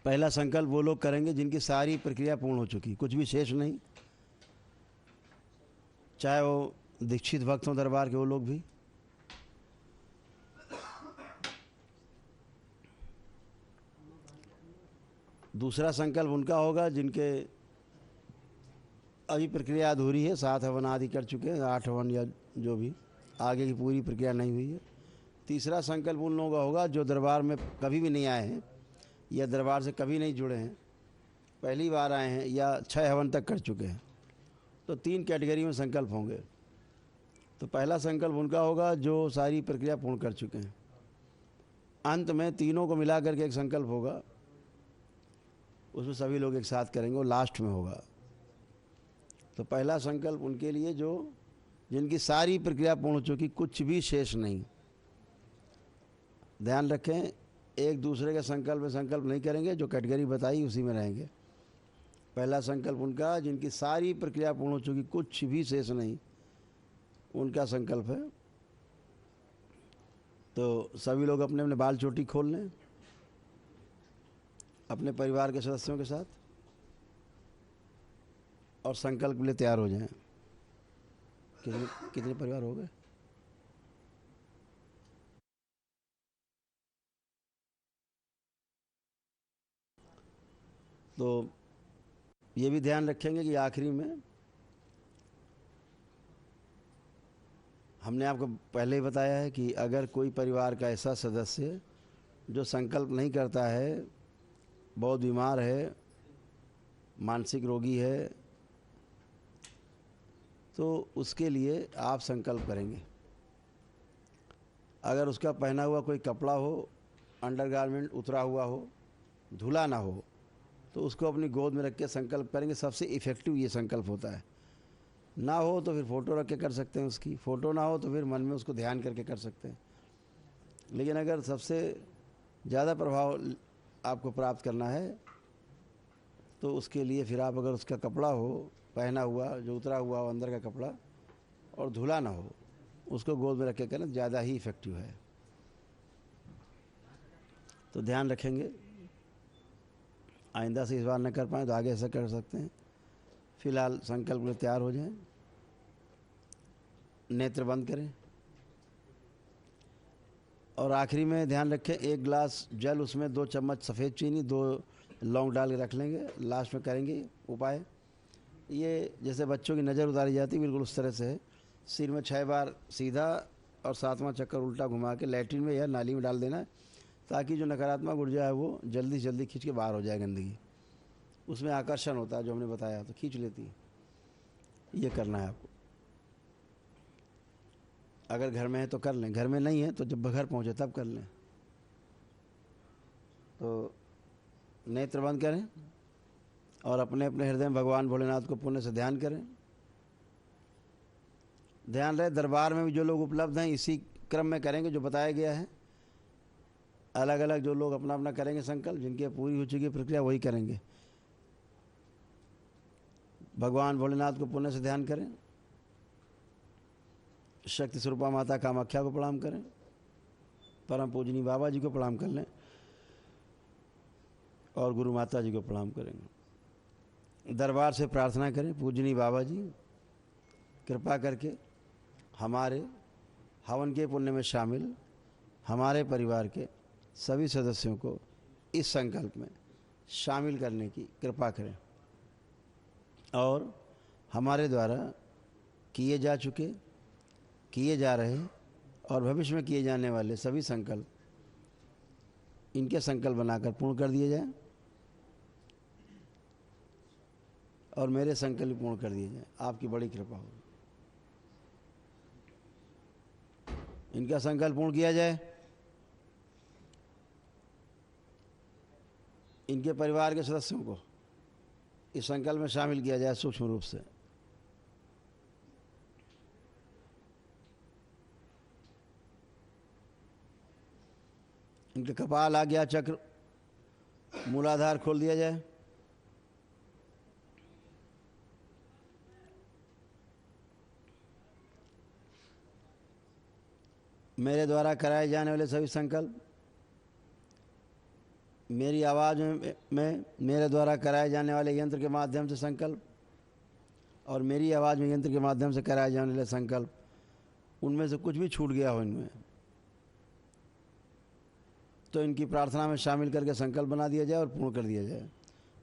पहला संकल्प वो लोग करेंगे जिनकी सारी प्रक्रिया पूर्ण हो चुकी, कुछ भी शेष नहीं, चाहे वो दीक्षित भक्त हों दरबार के, वो लोग भी। दूसरा संकल्प उनका होगा जिनके अभी प्रक्रिया अधूरी है, 7 हवन आदि कर चुके हैं, 8 हवन या जो भी, आगे की पूरी प्रक्रिया नहीं हुई है। तीसरा संकल्प उन लोगों का होगा जो दरबार में कभी भी नहीं आए हैं या दरबार से कभी नहीं जुड़े हैं, पहली बार आए हैं या 6 हवन तक कर चुके हैं। तो 3 कैटेगरी में संकल्प होंगे। तो पहला संकल्प उनका होगा जो सारी प्रक्रिया पूर्ण कर चुके हैं। अंत में तीनों को मिला करके एक संकल्प होगा, उसमें सभी लोग एक साथ करेंगे, वो लास्ट में होगा। तो पहला संकल्प उनके लिए जो जिनकी सारी प्रक्रिया पूर्ण हो चुकी, कुछ भी शेष नहीं। ध्यान रखें, एक दूसरे के संकल्प में संकल्प नहीं करेंगे, जो कैटेगरी बताई उसी में रहेंगे। पहला संकल्प उनका जिनकी सारी प्रक्रिया पूर्ण हो चुकी, कुछ भी शेष नहीं, उनका संकल्प है। तो सभी लोग अपने अपने बाल चोटी खोल लें अपने परिवार के सदस्यों के साथ और संकल्प के लिए तैयार हो जाएं। कितने परिवार हो गए? तो ये भी ध्यान रखेंगे कि आखिरी में हमने आपको पहले ही बताया है कि अगर कोई परिवार का ऐसा सदस्य जो संकल्प नहीं करता है, बहुत बीमार है, मानसिक रोगी है, तो उसके लिए आप संकल्प करेंगे। अगर उसका पहना हुआ कोई कपड़ा हो, अंडरगारमेंट उतरा हुआ हो, धुला ना हो, तो उसको अपनी गोद में रख के संकल्प करेंगे। सबसे इफ़ेक्टिव ये संकल्प होता है। ना हो तो फिर फ़ोटो रख के कर सकते हैं उसकी, फ़ोटो ना हो तो फिर मन में उसको ध्यान करके कर सकते हैं। लेकिन अगर सबसे ज़्यादा प्रभाव आपको प्राप्त करना है तो उसके लिए फिर आप, अगर उसका कपड़ा हो पहना हुआ जो उतरा हुआ हो अंदर का कपड़ा और धुला ना हो, उसको गोद में रख के करें, ज़्यादा ही इफ़ेक्टिव है। तो ध्यान रखेंगे, आइंदा से इस बार न कर पाएँ तो आगे ऐसा कर सकते हैं। फिलहाल संकल्प में तैयार हो जाएं, नेत्र बंद करें और आखिरी में ध्यान रखें, 1 गिलास जल, उसमें 2 चम्मच सफ़ेद चीनी, 2 लौंग डाल के रख लेंगे। लास्ट में करेंगे उपाय। ये जैसे बच्चों की नज़र उतारी जाती है, बिल्कुल उस तरह से है। सिर में 6 बार सीधा और 7वां चक्कर उल्टा घुमा के लैट्रिन में या नाली में डाल देना है, ताकि जो नकारात्मक ऊर्जा है वो जल्दी से जल्दी खींच के बाहर हो जाए। गंदगी उसमें आकर्षण होता है, जो हमने बताया, तो खींच लेती है। ये करना है आपको। अगर घर में है तो कर लें, घर में नहीं है तो जब घर पहुँचे तब कर लें। तो नेत्र बंद करें और अपने अपने हृदय में भगवान भोलेनाथ को पुण्य से ध्यान करें। ध्यान रहे, दरबार में भी जो लोग उपलब्ध हैं इसी क्रम में करेंगे जो बताया गया है। अलग अलग जो लोग अपना अपना करेंगे संकल्प, जिनकी पूरी हो चुकी प्रक्रिया वही करेंगे। भगवान भोलेनाथ को पुण्य से ध्यान करें, शक्ति स्वरूपा माता कामाख्या को प्रणाम करें, परम पूजनी बाबा जी को प्रणाम कर लें और गुरु माता जी को प्रणाम करेंगे। दरबार से प्रार्थना करें, पूजनी बाबा जी कृपा करके हमारे हवन के पुण्य में शामिल हमारे परिवार के सभी सदस्यों को इस संकल्प में शामिल करने की कृपा करें और हमारे द्वारा किए जा चुके, किए जा रहे और भविष्य में किए जाने वाले सभी संकल्प, इनके संकल्प बनाकर पूर्ण कर दिए जाएं और मेरे संकल्प पूर्ण कर दिए जाएं। आपकी बड़ी कृपा होगी। इनका संकल्प पूर्ण किया जाए, इनके परिवार के सदस्यों को इस संकल्प में शामिल किया जाए सूक्ष्म रूप से। इनके कपाल, आज्ञा चक्र, मूलाधार खोल दिया जाए। मेरे द्वारा कराए जाने वाले सभी संकल्प मेरी आवाज़ में मेरे द्वारा कराए जाने वाले यंत्र के माध्यम से संकल्प और मेरी आवाज़ में यंत्र के माध्यम से कराए जाने वाले संकल्प, उनमें से कुछ भी छूट गया हो इनमें, तो इनकी प्रार्थना में शामिल करके संकल्प बना दिया जाए और पूर्ण कर दिया जाए।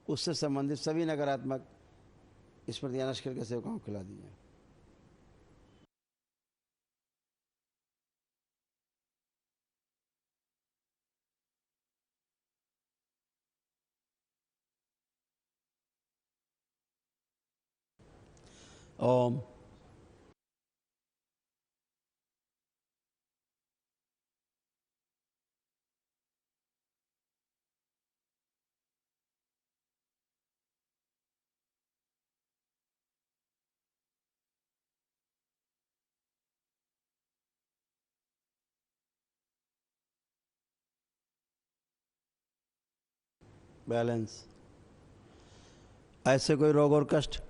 उससे संबंधित सभी नकारात्मक स्मृतियाँ नष्ट करके सेवकाओं को खिला दी जाए। ओम। बैलेंस। ऐसे कोई रोग और कष्ट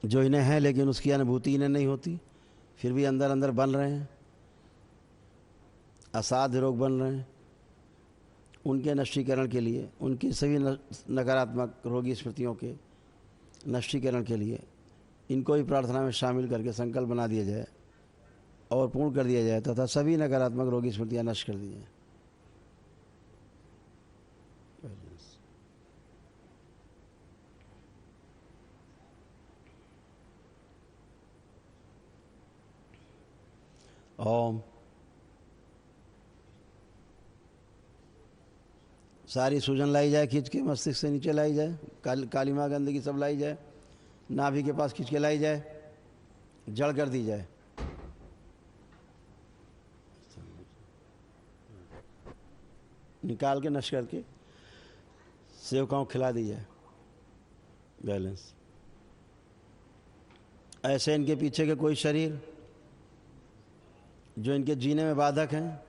जो इन्हें है लेकिन उसकी अनुभूति इन्हें नहीं होती, फिर भी अंदर अंदर बन रहे हैं, असाध्य रोग बन रहे हैं, उनके नष्टीकरण के लिए, उनकी सभी नकारात्मक रोगी स्मृतियों के नष्टीकरण के लिए इनको भी प्रार्थना में शामिल करके संकल्प बना दिया जाए और पूर्ण कर दिया जाए तथा सभी नकारात्मक रोगी स्मृतियाँ नष्ट कर दी जाए। ओम। सारी सूजन लाई जाए, खींच के मस्तिष्क से नीचे लाई जाए, काली माँ गंदगी सब लाई जाए, नाभि के पास खींच के लाई जाए, जड़ कर दी जाए। निकाल के नष्ट करके सेवकाओं को खिला दी जाए। बैलेंस। ऐसे इनके पीछे के कोई शरीर जो इनके जीने में बाधक हैं,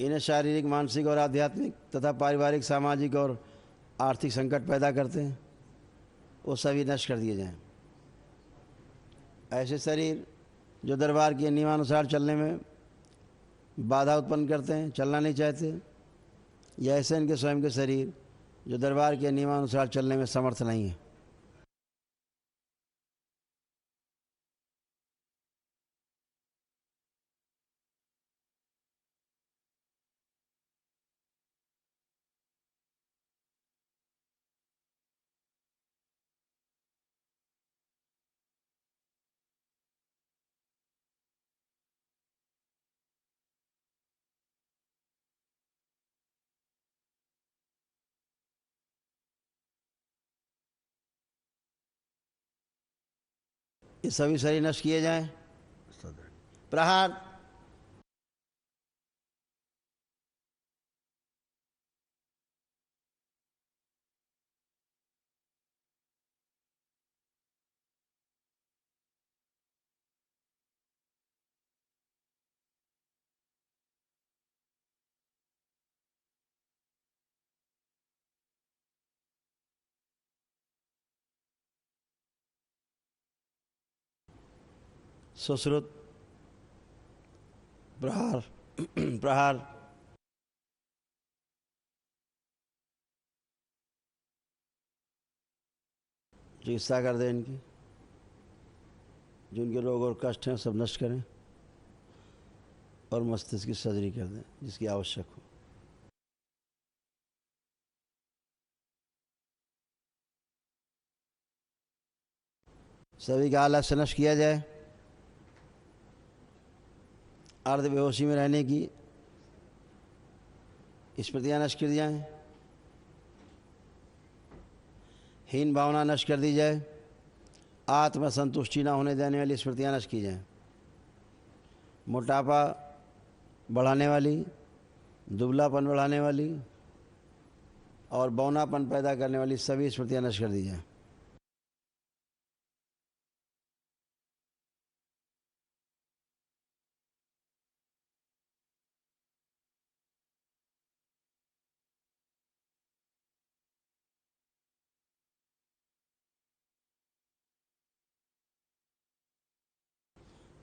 इन्हें शारीरिक, मानसिक और आध्यात्मिक तथा पारिवारिक, सामाजिक और आर्थिक संकट पैदा करते हैं, वो सभी नष्ट कर दिए जाएं। ऐसे शरीर जो दरबार के नियमानुसार चलने में बाधा उत्पन्न करते हैं, चलना नहीं चाहते, या ऐसे इनके स्वयं के शरीर जो दरबार के नियमानुसार चलने में समर्थ नहीं है। ये सभी शरीर नष्ट किए जाएं। प्रहार। सुश्रुत। प्रहार। प्रहार। चिकित्सा कर दें इनकी, जो उनके रोग और कष्ट हैं सब नष्ट करें और मस्तिष्क की सर्जरी कर दें जिसकी आवश्यक हो। सभी का आलस्य नष्ट किया जाए। अर्ध बेहोशी में रहने की स्मृतियाँ नष्ट कर दी जाएं। हीन भावना नष्ट कर दी जाए। आत्मसंतुष्टि न होने देने वाली स्मृतियाँ नष्ट की जाएं। मोटापा बढ़ाने वाली, दुबलापन बढ़ाने वाली और बौनापन पैदा करने वाली सभी स्मृतियाँ नष्ट कर दी जाएं।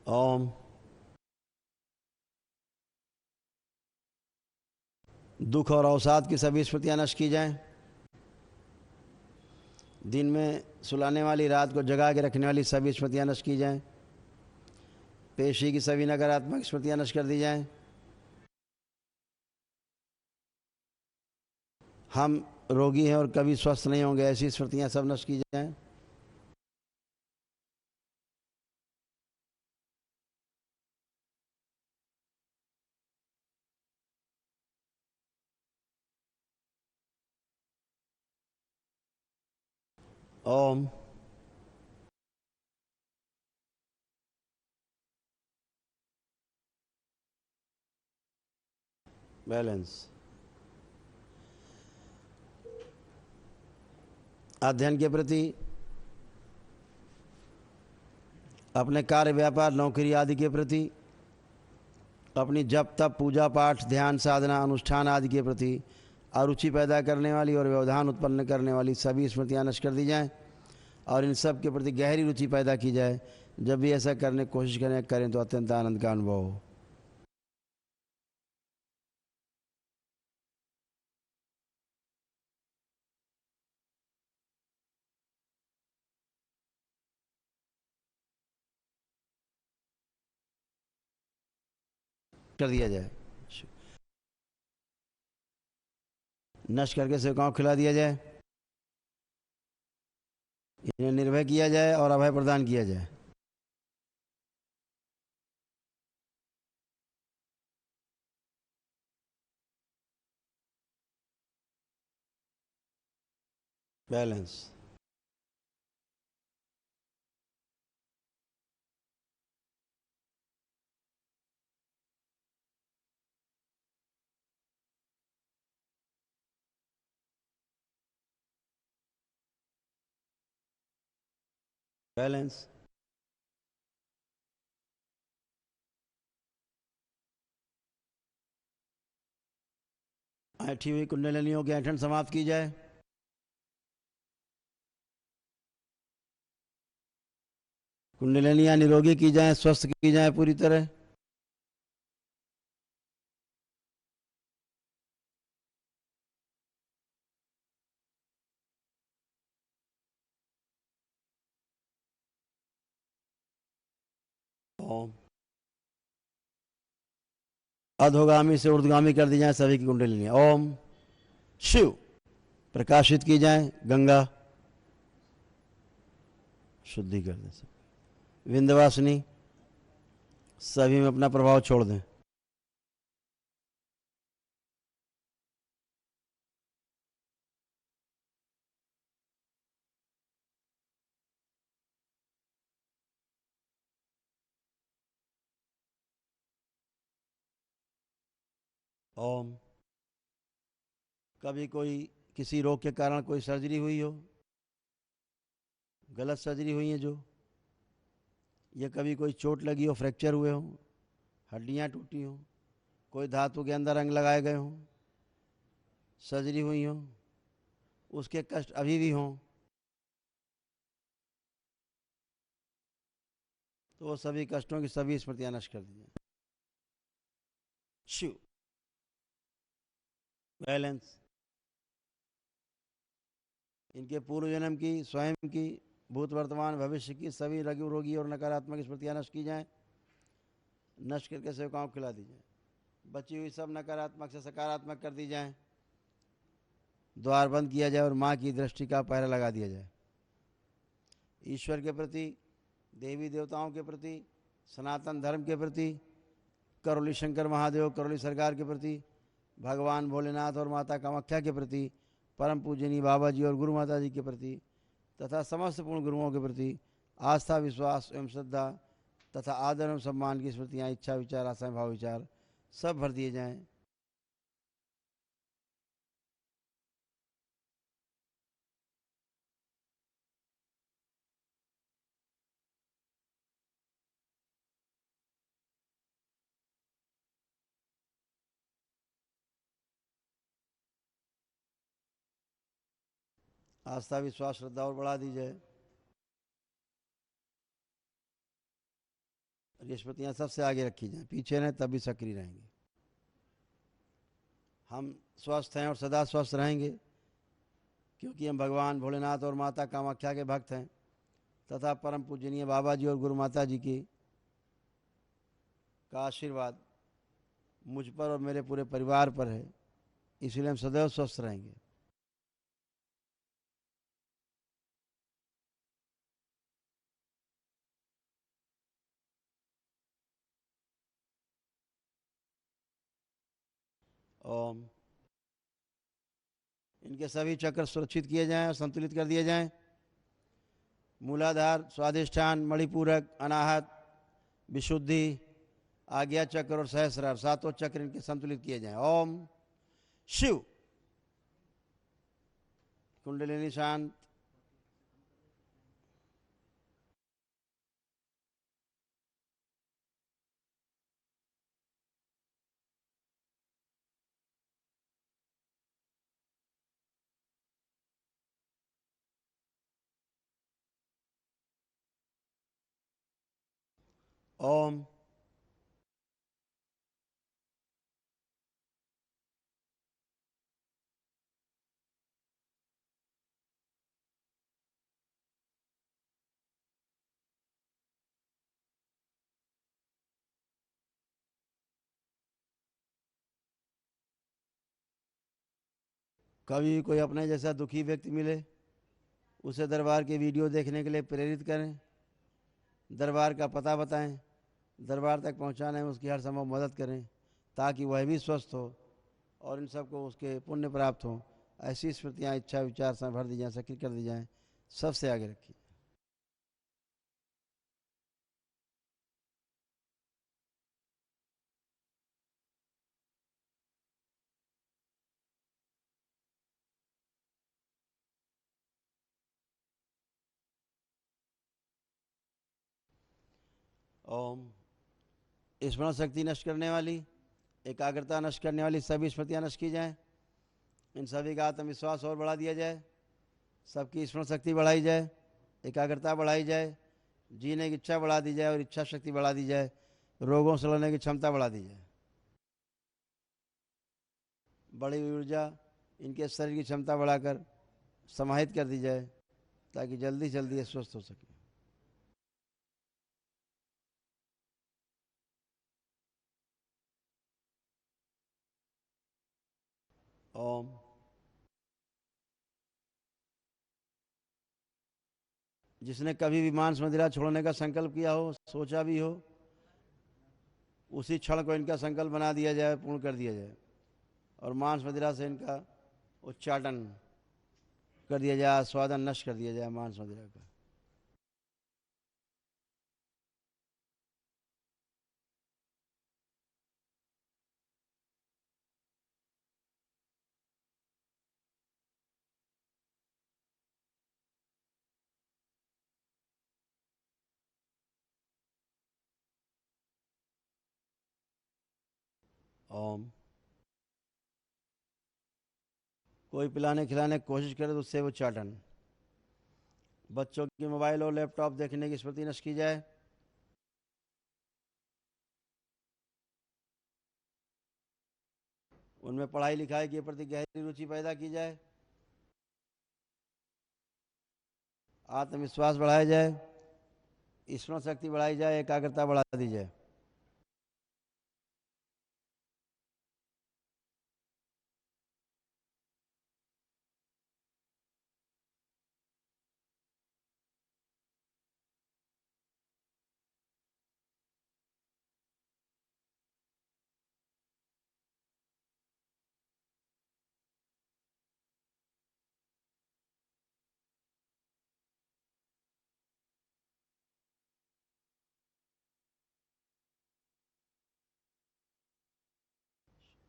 ओम। दुख और अवसाद की सभी स्मृतियां नष्ट की जाएं। दिन में सुलाने वाली, रात को जगा के रखने वाली सभी स्मृतियां नष्ट की जाएं। पेशी की सभी नकारात्मक स्मृतियां नष्ट कर दी जाएं। हम रोगी हैं और कभी स्वस्थ नहीं होंगे, ऐसी स्मृतियां सब नष्ट की जाएं। ओम। बैलेंस। अध्ययन के प्रति, अपने कार्य व्यापार नौकरी आदि के प्रति, अपनी जप तप पूजा पाठ ध्यान साधना अनुष्ठान आदि के प्रति अरुचि पैदा करने वाली और व्यवधान उत्पन्न करने वाली सभी स्मृतियां नष्ट कर दी जाएं और इन सब के प्रति गहरी रुचि पैदा की जाए। जब भी ऐसा करने की कोशिश करें तो अत्यंत आनंद का अनुभव हो। कर दिया जाए, नष्ट करके सेवकाओं को खिला दिया जाए, इन्हें निर्भय किया जाए और अभय प्रदान किया जाए। बैलेंस। बैलेंस। ऐठी हुई कुंडलिनियों की ऐठन समाप्त की जाए। कुंडलिनियां निरोगी की जाए, स्वस्थ की जाए पूरी तरह। ओम। अधोगामी से ऊर्ध्वगामी कर दी जाए सभी की कुंडलिनियां। ओम। शिव। प्रकाशित की जाए गंगा, शुद्धि कर दें सब। विंध्यवासिनी, सभी में अपना प्रभाव छोड़ दें। ओम। कभी कोई किसी रोग के कारण कोई सर्जरी हुई हो, गलत सर्जरी हुई है जो, या कभी कोई चोट लगी हो, फ्रैक्चर हुए हो, हड्डियां टूटी हो, कोई धातु के अंदर अंग लगाए गए हों, सर्जरी हुई हो, उसके कष्ट अभी भी हों, तो वो सभी कष्टों की सभी स्मृतियां नष्ट कर दी जाए। शिव। बैलेंस। इनके पूर्व जन्म की, स्वयं की, भूत वर्तमान भविष्य की सभी लघु रोगी और नकारात्मक स्मृतियां नष्ट की जाएं। नष्ट करके सेवकाओं को खिला दी जाए। बची हुई सब नकारात्मक से सकारात्मक कर दी जाए। द्वार बंद किया जाए और माँ की दृष्टि का पहरा लगा दिया जाए। ईश्वर के प्रति, देवी देवताओं के प्रति, सनातन धर्म के प्रति, करौली शंकर महादेव करौली सरकार के प्रति, भगवान भोलेनाथ और माता कामाख्या के प्रति, परम पूजनीय बाबा जी और गुरु माता जी के प्रति तथा समस्त पूर्ण गुरुओं के प्रति आस्था विश्वास एवं श्रद्धा तथा आदर एवं सम्मान की स्मृतियाँ, इच्छा विचार आशाएं भाव विचार सब भर दिए जाएं। आस्था विश्वास श्रद्धा और बढ़ा दी जाए। ये स्मृतियाँ सबसे आगे रखी जाएं, पीछे रहें तब भी सक्रिय रहेंगे। हम स्वस्थ हैं और सदा स्वस्थ रहेंगे, क्योंकि हम भगवान भोलेनाथ और माता कामाख्या के भक्त हैं तथा परम पूजनीय बाबा जी और गुरु माता जी की का आशीर्वाद मुझ पर और मेरे पूरे परिवार पर है, इसलिए हम सदैव स्वस्थ रहेंगे। ओम। इनके सभी चक्र सुरक्षित किए जाएं और संतुलित कर दिए जाएं। मूलाधार, स्वादिष्ठान, मणिपूरक, अनाहत, विशुद्धि, आज्ञा चक्र और सहस्रार, सातों चक्र इनके संतुलित किए जाएं। ओम शिव। कुंडलिनी शांत। ओम। कभी कोई अपने जैसा दुखी व्यक्ति मिले, उसे दरबार की वीडियो देखने के लिए प्रेरित करें, दरबार का पता बताएं, दरबार तक पहुंचाने में उसकी हर संभव मदद करें, ताकि वह भी स्वस्थ हो और इन सबको उसके पुण्य प्राप्त हो। ऐसी स्मृतियाँ, इच्छा, विचार से भर दी जाएँ, सक्रिय कर दी जाएँ। सबसे आगे रखिए। ओम। स्मरण शक्ति नष्ट करने वाली, एकाग्रता नष्ट करने वाली सभी स्मृतियाँ नष्ट की जाएँ। इन सभी का आत्मविश्वास और बढ़ा दिया जाए, सबकी स्मरण शक्ति बढ़ाई जाए, एकाग्रता बढ़ाई जाए, जीने की इच्छा बढ़ा दी जाए और इच्छा शक्ति बढ़ा दी जाए, रोगों से लड़ने की क्षमता बढ़ा दी जाए। बड़ी हुई ऊर्जा इनके शरीर की क्षमता बढ़ाकर समाहित कर दी जाए, ताकि जल्दी जल्दी ये स्वस्थ हो सके। ओम। जिसने कभी भी मांस मदिरा छोड़ने का संकल्प किया हो, सोचा भी हो, उसी क्षण को इनका संकल्प बना दिया जाए, पूर्ण कर दिया जाए और मांस मदिरा से इनका उच्चाटन कर दिया जाए, आस्वादन नष्ट कर दिया जाए मांस मदिरा का। ओम। कोई पिलाने खिलाने की कोशिश करे तो उससे उच्चाटन। बच्चों की मोबाइल और लैपटॉप देखने की स्मृति नष्ट की जाए। उनमें पढ़ाई लिखाई के प्रति गहरी रुचि पैदा की जाए, आत्मविश्वास बढ़ाया जाए, स्मरण शक्ति बढ़ाई जाए, एकाग्रता बढ़ा दी जाए।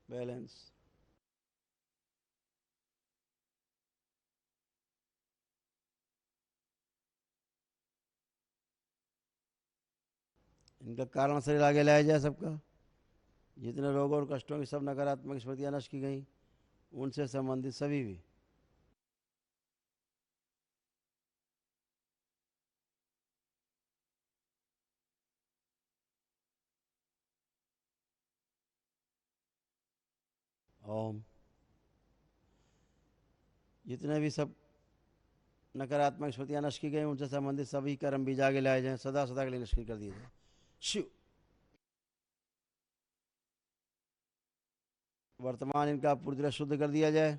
बैलेंस। इनका कारण शरीर आगे लाया जाए सबका। जितने रोगों और कष्टों की सब नकारात्मक स्मृतियाँ नष्ट की गई, उनसे संबंधित सभी भी। ओम। जितने भी सब नकारात्मक स्मृतियाँ नष्ट की गई, उनसे संबंधित सभी कर्म बीज आगे लाए जाएं, सदा सदा के लिए नष्ट कर दिए जाए। शिव। वर्तमान इनका पूरी तरह शुद्ध कर दिया जाए।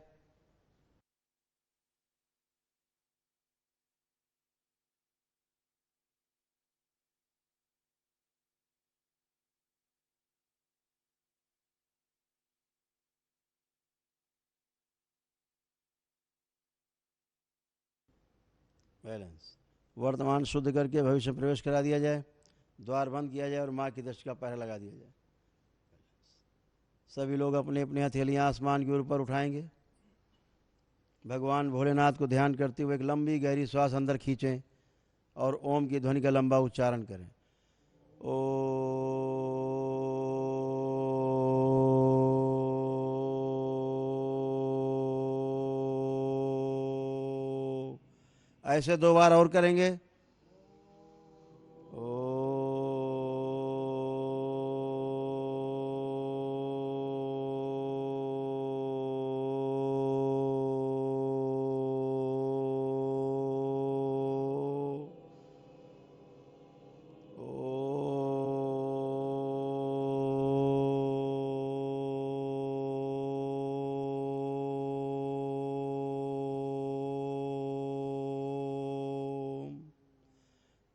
बैलेंस। वर्तमान शुद्ध करके भविष्य में प्रवेश करा दिया जाए, द्वार बंद किया जाए और माँ की दृष्टि का पहरा लगा दिया जाए। सभी लोग अपने अपने हथेलियाँ आसमान के ऊपर उठाएंगे। भगवान भोलेनाथ को ध्यान करते हुए एक लंबी गहरी श्वास अंदर खींचें और ओम की ध्वनि का लंबा उच्चारण करें। ओ ऐसे 2 बार और करेंगे। ओ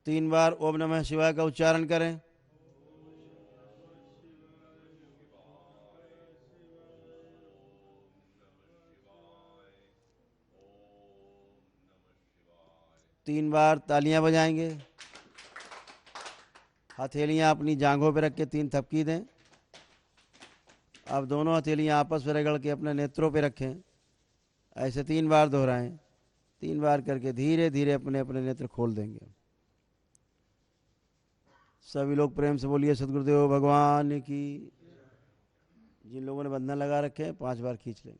तीन बार ओम नमः शिवाय का उच्चारण करें। तीन बार तालियां बजाएंगे। हथेलियां अपनी जांघों पर रख के 3 थपकी दें। अब दोनों हथेलियां आपस में रगड़ के अपने नेत्रों पे रखें। ऐसे 3 बार दोहराएं। 3 बार करके धीरे धीरे अपने अपने नेत्र खोल देंगे। सभी लोग प्रेम से बोलिए सदगुरुदेव भगवान की। जिन लोगों ने बंधन लगा रखे हैं 5 बार खींच लें।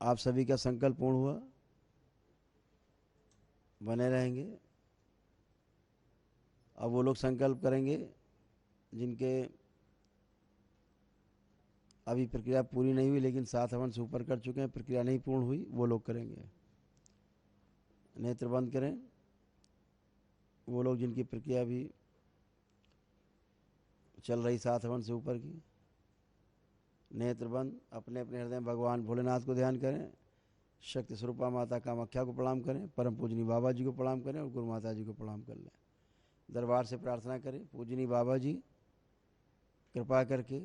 आप सभी का संकल्प पूर्ण हुआ। बने रहेंगे। अब वो लोग संकल्प करेंगे जिनके अभी प्रक्रिया पूरी नहीं हुई लेकिन 7 हवन से ऊपर कर चुके हैं, प्रक्रिया नहीं पूर्ण हुई, वो लोग करेंगे। नेत्र बंद करें। वो लोग जिनकी प्रक्रिया भी चल रही 7 हवन से ऊपर की, नेत्र बंद, अपने अपने हृदय में भगवान भोलेनाथ को ध्यान करें। शक्ति स्वरूपा माता कामाख्या को प्रणाम करें, परम पूजनी बाबा जी को प्रणाम करें और गुरु माता जी को प्रणाम कर लें। दरबार से प्रार्थना करें, पूजनी बाबा जी कृपा करके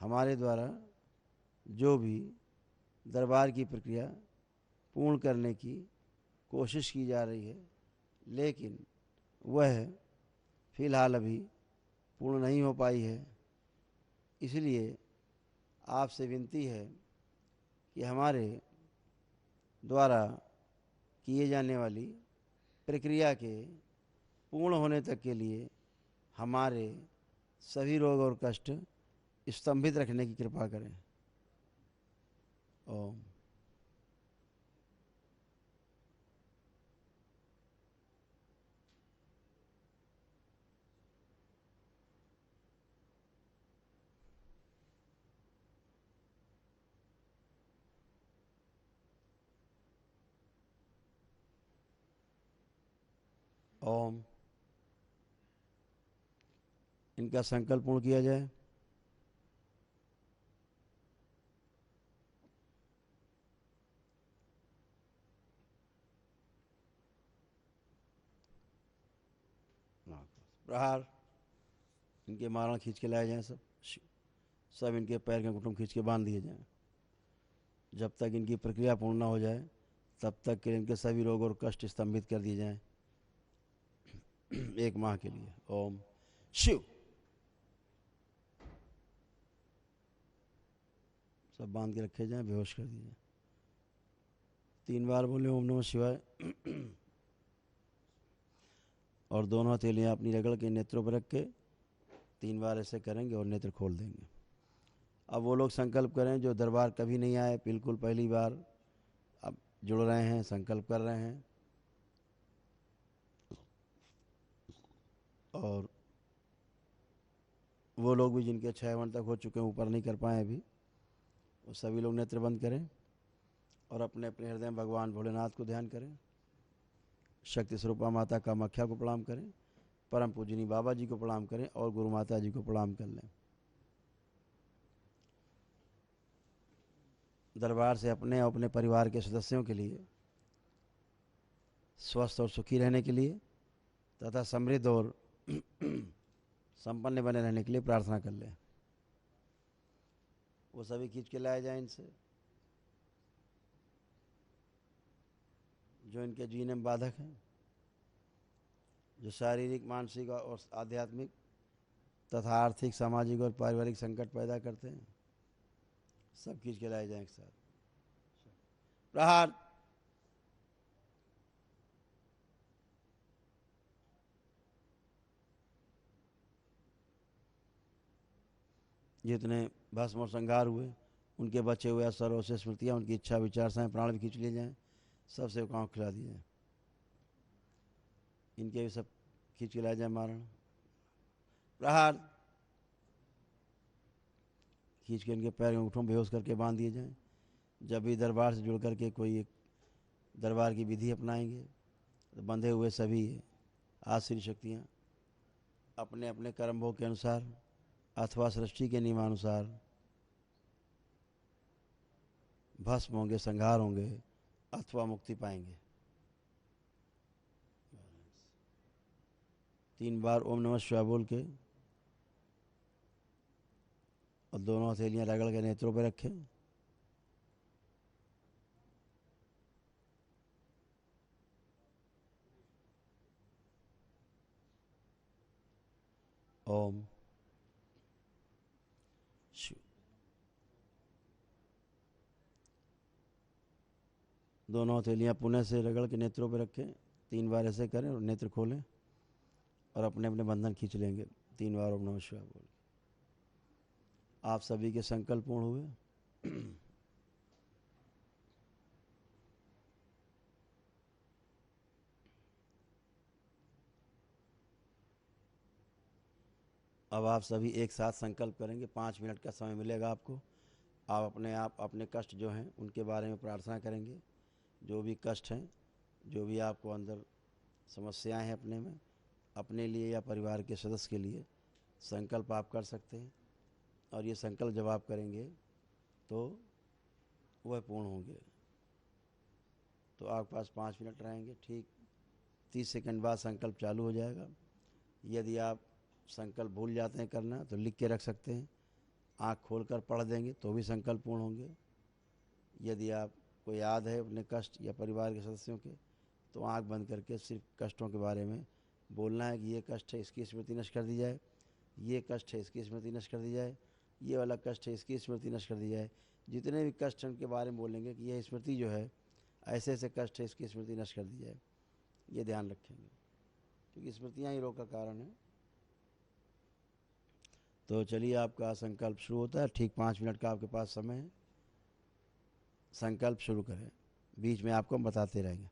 हमारे द्वारा जो भी दरबार की प्रक्रिया पूर्ण करने की कोशिश की जा रही है लेकिन वह फिलहाल अभी पूर्ण नहीं हो पाई है, इसलिए आपसे विनती है कि हमारे द्वारा किए जाने वाली प्रक्रिया के पूर्ण होने तक के लिए हमारे सभी रोग और कष्ट स्तंभित रखने की कृपा करें। ओम। ओम। इनका संकल्प पूर्ण किया जाए। प्रहार। इनके मारण खींच के लाए जाएं। सब इनके पैर के घुटन खींच के बांध दिए जाएं। जब तक इनकी प्रक्रिया पूर्ण न हो जाए तब तक के इनके सभी रोग और कष्ट स्तंभित कर दिए जाएं 1 माह के लिए। ओम शिव। सब बांध के रखे जाएं, बेहोश कर दिए जाएं। 3 बार बोले ओम नमः शिवाय और दोनों हथेलियां अपनी रगड़ के नेत्रों पर रख के 3 बार ऐसे करेंगे और नेत्र खोल देंगे। अब वो लोग संकल्प करें जो दरबार कभी नहीं आए, बिल्कुल पहली बार अब जुड़ रहे हैं, संकल्प कर रहे हैं। और वो लोग भी जिनके 6 हवन तक हो चुके हैं, ऊपर नहीं कर पाए अभी, वो सभी लोग नेत्र बंद करें और अपने अपने हृदय में भगवान भोलेनाथ को ध्यान करें। शक्ति स्वरूपा माता कामाख्या को प्रणाम करें, परम पूजनी बाबा जी को प्रणाम करें और गुरु माता जी को प्रणाम कर लें। दरबार से अपने और अपने परिवार के सदस्यों के लिए स्वस्थ और सुखी रहने के लिए तथा समृद्ध और संपन्न बने रहने के लिए प्रार्थना कर लें। वो सभी खींच के लाए जाएं इनसे जो इनके जीने में बाधक हैं, जो शारीरिक, मानसिक और आध्यात्मिक तथा आर्थिक, सामाजिक और पारिवारिक संकट पैदा करते हैं। सब खींच के लाए जाएं एक साथ। प्रहार। जितने भस्म और संहार हुए, उनके बचे हुए असर और स्मृतियाँ, उनकी इच्छा, विचार से प्राण भी खींच लिए जाएँ, सब सेवकाओं को खिला दिए जाएँ। इनके भी सब खींच के लाए जाए मारण। प्रहार। खींच के इनके पैर अंगूठों बेहोश करके बांध दिए जाएं। जब भी दरबार से जुड़ करके कोई एक दरबार की विधि अपनाएंगे तो बंधे हुए सभी आश्री शक्तियाँ अपने अपने कर्म भोग के अनुसार अथवा सृष्टि के नियमानुसार भस्म होंगे, संहार होंगे अथवा मुक्ति पाएंगे। 3 बार ओम नमः शिवाय बोल के और दोनों हथेलियां रगड़ के नेत्रों पर रखें। ओम शिव। दोनों हथेलियां पुनः से रगड़ के नेत्रों पर रखें। 3 बार ऐसे करें और नेत्र खोलें और अपने अपने बंधन खींच लेंगे। 3 बार ओम नमः शिवाय बोल। आप सभी के संकल्प पूर्ण हुए। अब आप सभी एक साथ संकल्प करेंगे। 5 मिनट का समय मिलेगा आपको। आप अपने कष्ट जो हैं उनके बारे में प्रार्थना करेंगे। जो भी कष्ट हैं, जो भी आपको अंदर समस्याएं हैं अपने में, अपने लिए या परिवार के सदस्य के लिए संकल्प आप कर सकते हैं। और ये संकल्प जब आप करेंगे तो वह पूर्ण होंगे। तो आपके पास 5 मिनट रहेंगे। ठीक 30 सेकंड बाद संकल्प चालू हो जाएगा। यदि आप संकल्प भूल जाते हैं करना तो लिख के रख सकते हैं। आँख खोलकर पढ़ देंगे तो भी संकल्प पूर्ण होंगे। यदि आपको याद है अपने कष्ट या परिवार के सदस्यों के, तो आँख बंद करके सिर्फ कष्टों के बारे में बोलना है कि ये कष्ट है, इसकी स्मृति नष्ट कर दी जाए। ये कष्ट है, इसकी स्मृति नष्ट कर दी जाए। ये वाला कष्ट है, इसकी स्मृति नष्ट कर दी जाए। जितने भी कष्ट हैं उनके बारे में बोलेंगे कि यह स्मृति जो है, ऐसे ऐसे कष्ट है, इसकी स्मृति नष्ट कर दी जाए। ये ध्यान रखेंगे क्योंकि स्मृतियाँ ही रोग का कारण है। तो चलिए आपका संकल्प शुरू होता है। ठीक 5 मिनट का आपके पास समय है। संकल्प शुरू करें। बीच में आपको हम बताते रहेंगे।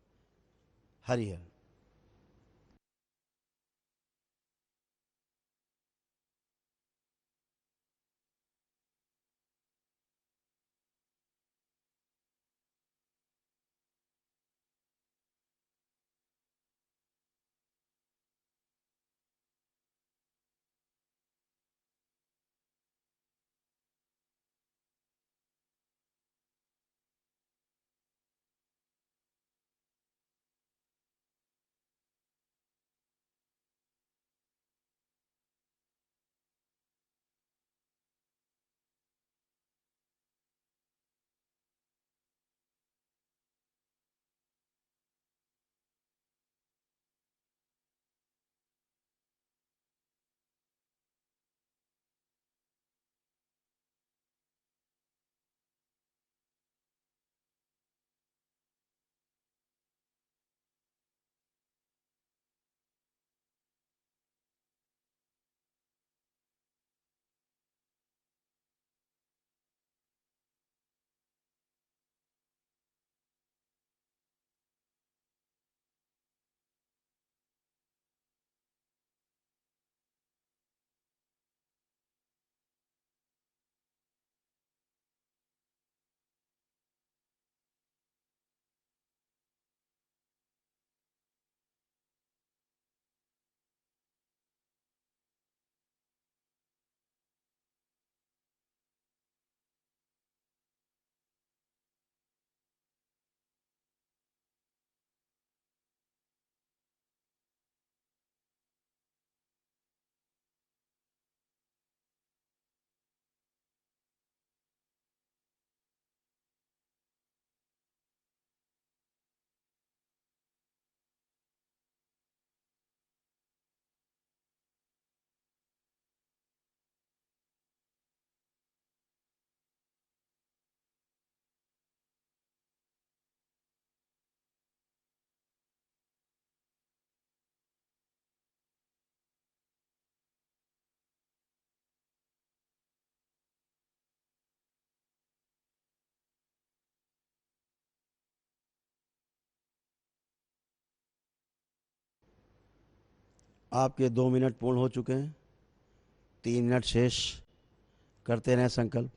हरि हर। आपके 2 मिनट पूर्ण हो चुके हैं। 3 मिनट शेष। करते रहें संकल्प।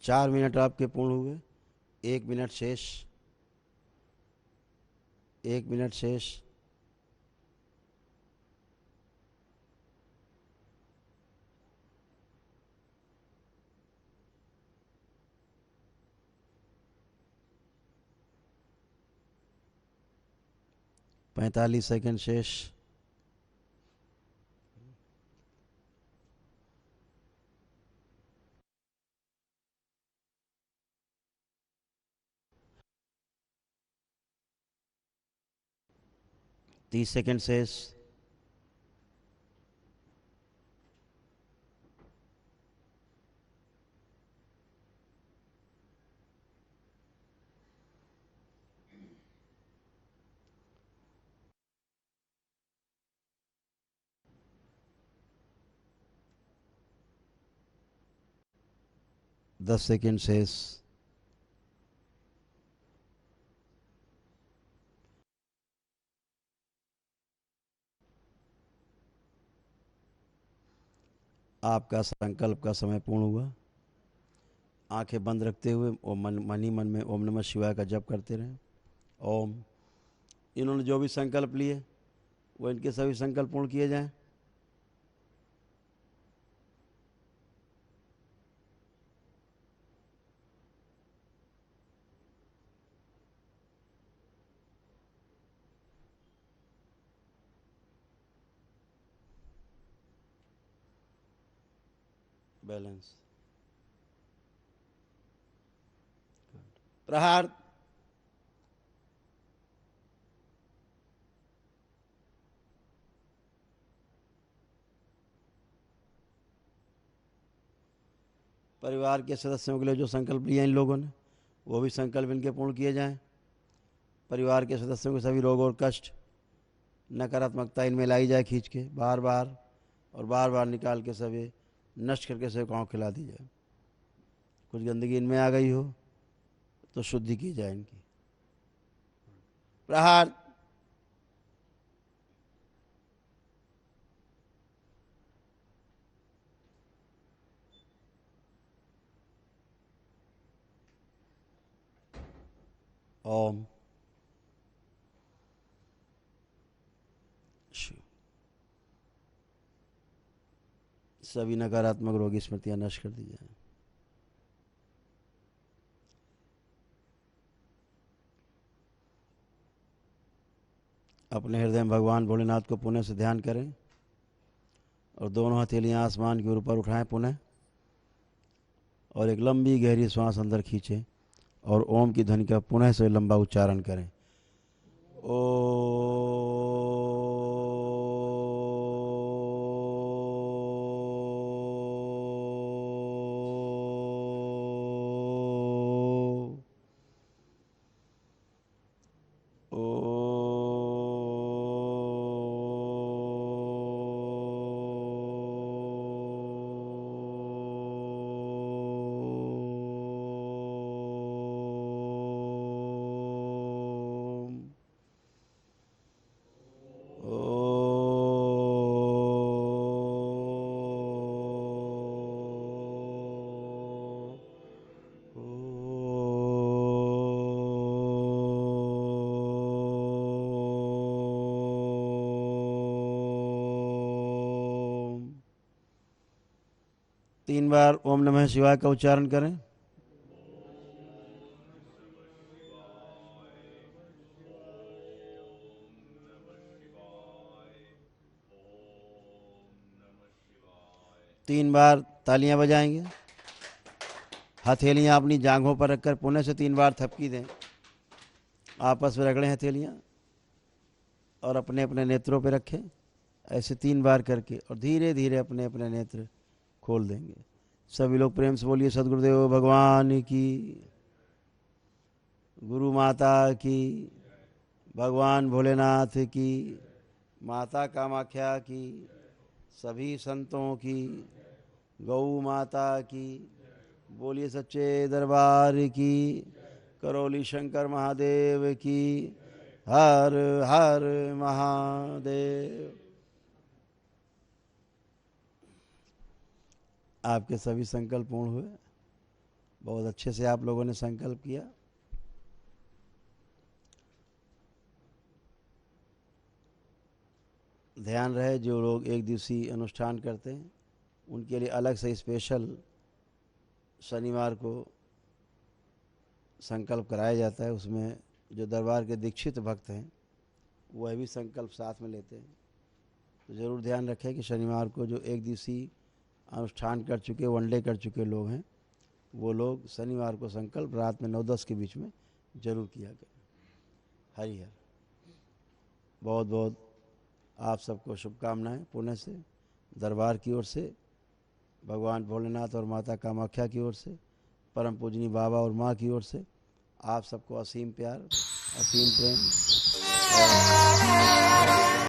चार मिनट आपके पूर्ण हुए। 1 मिनट शेष। 1 मिनट शेष। पैंतालीस सेकंड शेष। 30 सेकंड शेष। 10 सेकंड शेष। आपका संकल्प का समय पूर्ण हुआ। आंखें बंद रखते हुए ओम मन ही मन में ओम नमः शिवाय का जप करते रहें। ओम। इन्होंने जो भी संकल्प लिए वो इनके सभी संकल्प पूर्ण किए जाएं। बैलेंस। प्रहार। परिवार के सदस्यों के लिए जो संकल्प लिया इन लोगों ने वो भी संकल्प इनके पूर्ण किए जाएं। परिवार के सदस्यों के सभी रोग और कष्ट, नकारात्मकता इनमें लाई जाए खींच के बार बार, और बार बार निकाल के सभी नष्ट करके सब गाँव खिला दी जाए। कुछ गंदगी इनमें आ गई हो तो शुद्धि की जाए इनकी। प्रहार। ओम। शिव। सभी नकारात्मक रोगी स्मृतियां नष्ट कर दी जाए। अपने हृदय में भगवान भोलेनाथ को पुनः से ध्यान करें और दोनों हथेलियां आसमान के ऊपर उठाएं पुनः, और एक लंबी गहरी श्वास अंदर खींचें और ओम की ध्वनि का पुनः से लंबा उच्चारण करें। ओ 3 बार ओम नमः शिवाय का उच्चारण करें। तीन बार तालियां बजाएंगे। हथेलियां अपनी जांघों पर रखकर पुनः से 3 बार थपकी दें। आपस में रगड़ें हथेलियां और अपने अपने नेत्रों पर रखें। ऐसे 3 बार करके और धीरे धीरे अपने अपने नेत्र खोल देंगे। सभी लोग प्रेम से बोलिए सद्गुरुदेव भगवान की, गुरु माता की, भगवान भोलेनाथ की, माता कामाख्या की, सभी संतों की, गौ माता की, बोलिए सच्चे दरबार की, करौली शंकर महादेव की, हर हर महादेव। आपके सभी संकल्प पूर्ण हुए। बहुत अच्छे से आप लोगों ने संकल्प किया। ध्यान रहे जो लोग एक दिवसीय अनुष्ठान करते हैं उनके लिए अलग से स्पेशल शनिवार को संकल्प कराया जाता है। उसमें जो दरबार के दीक्षित भक्त हैं वह भी संकल्प साथ में लेते हैं। तो ज़रूर ध्यान रखें कि शनिवार को जो एक दिवसीय अनुष्ठान कर चुके, वनडे कर चुके लोग हैं, वो लोग शनिवार को संकल्प रात में 9-10 के बीच में जरूर किया करें। हरि हर। बहुत बहुत आप सबको शुभकामनाएं पुणे से, दरबार की ओर से, भगवान भोलेनाथ और माता कामाख्या की ओर से, परम पूजनी बाबा और माँ की ओर से आप सबको असीम प्यार, असीम प्रेम।